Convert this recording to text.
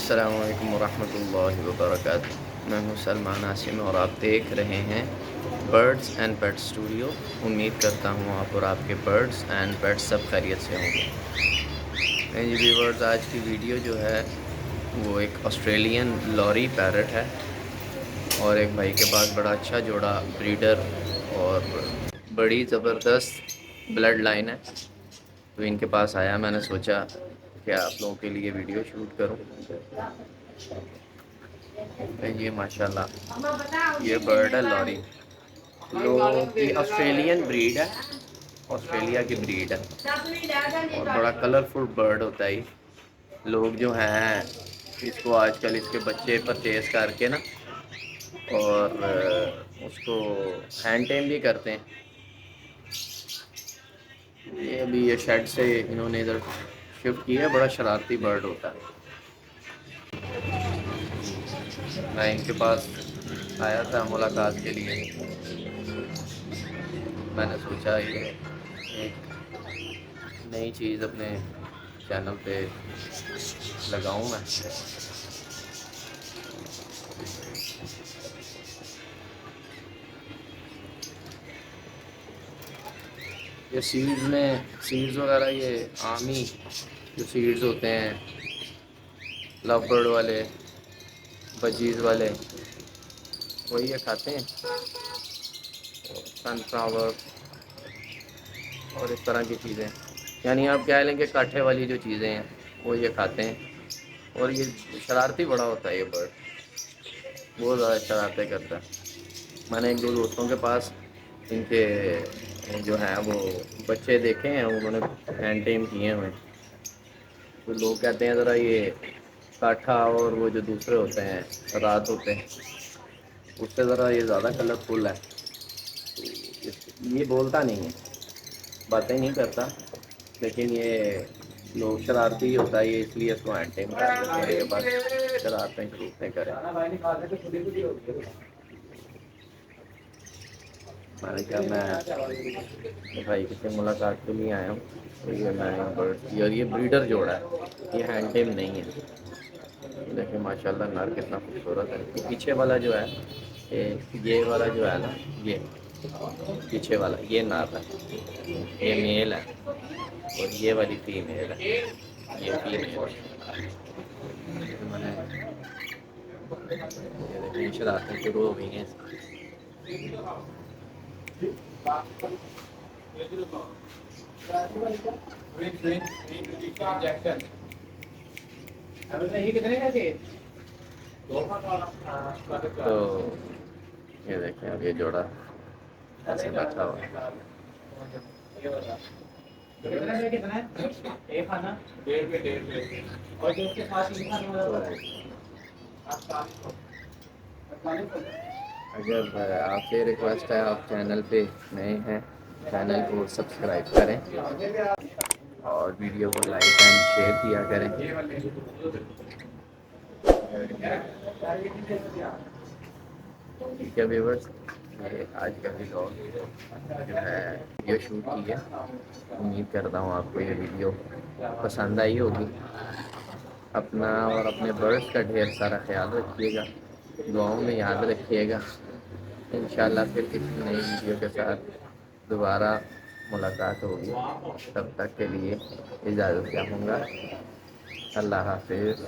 अस्सलामु अलैकुम वरहमतुल्लाहि वबरकातुहू। मैं हूँ सलमान आसिम और आप देख रहे हैं बर्ड्स एंड पेट स्टूडियो। उम्मीद करता हूँ आप और आपके बर्ड्स एंड पेट्स सब खैरियत से होंगे। जी व्यूअर्स, आज की वीडियो जो है वो एक ऑस्ट्रेलियन लॉरी पैरट है और एक भाई के पास बड़ा अच्छा जोड़ा ब्रीडर और बड़ी ज़बरदस्त ब्लड लाइन है। तो इनके पास आया, मैंने सोचा कि आप लोगों के लिए वीडियो शूट करूं। ये माशाल्लाह ये बर्ड है लॉरी। ये ऑस्ट्रेलियन ब्रीड है, ऑस्ट्रेलिया की ब्रीड है और बड़ा कलरफुल बर्ड होता है। लोग जो हैं इसको आजकल इसके बच्चे परचेज करके ना और उसको हैंड टेम भी करते हैं। ये अभी ये शेड से इन्होंने इधर शिफ्ट किया है। बड़ा शरारती बर्ड होता है। मैं इनके पास आया था मुलाकात के लिए। मैंने सोचा ये एक नई चीज़ अपने चैनल पे लगाऊं मैं। ये सीड्स वगैरह, ये आमी जो सीड्स होते हैं लव बर्ड वाले, बजीज वाले, वही ये खाते हैं। सनफ्लावर और इस तरह की चीज़ें, यानी आप कह लेंगे काठे वाली जो चीज़ें हैं वो ये खाते हैं। और ये शरारती बड़ा होता है ये बर्ड, बहुत ज़्यादा शरारतें करता है। मैंने एक दो दोस्तों के पास इनके जो है वो बच्चे देखे हैं, उन्होंने हैंड टेम किए हुए हैं। तो लोग कहते हैं ज़रा ये काठा और वो जो दूसरे होते हैं रात होते हैं उससे ज़रा ये ज़्यादा कलरफुल है। ये बोलता नहीं है, बातें नहीं करता, लेकिन ये लोग शरारती ही होता है ये, इसलिए इसको हैंड टेम कर देते हैं कि बस शरारतें शरूरतें करें। मैंने कहा मैं भाई किसी मुलाकात के लिए आया हूँ, तो ये मैं बर्ड और ये ब्रीडर जोड़ा है, ये हैंड टेम नहीं है। देखिए माशाल्लाह नर कितना खूबसूरत है। ये पीछे वाला जो है ये वाला जो है ना, ये पीछे वाला ये नर है, ये मेल है और ये वाली फीमेल है, ये फीमेल है। मैंने ये देखिए शरारतें शुरू हो गई हैं। तो ये देखें अब ये जोड़ा ऐसे बैठा हुआ है। अगर आपसे रिक्वेस्ट है, आप चैनल पे नए हैं, चैनल को सब्सक्राइब करें और वीडियो को लाइक एंड शेयर किया करें। ठीक है व्यूअर्स, ये आज का व्लॉग जो है वीडियो शूट की है। उम्मीद करता हूँ आपको ये वीडियो पसंद आई होगी। अपना और अपने बर्ड्स का ढेर सारा ख्याल रखिएगा, दुआओं में याद रखिएगा। इंशाल्लाह फिर किसी नई वीडियो के साथ दोबारा मुलाकात होगी। तब तक के लिए इजाज़त चाहूँगा। अल्लाह हाफिज़।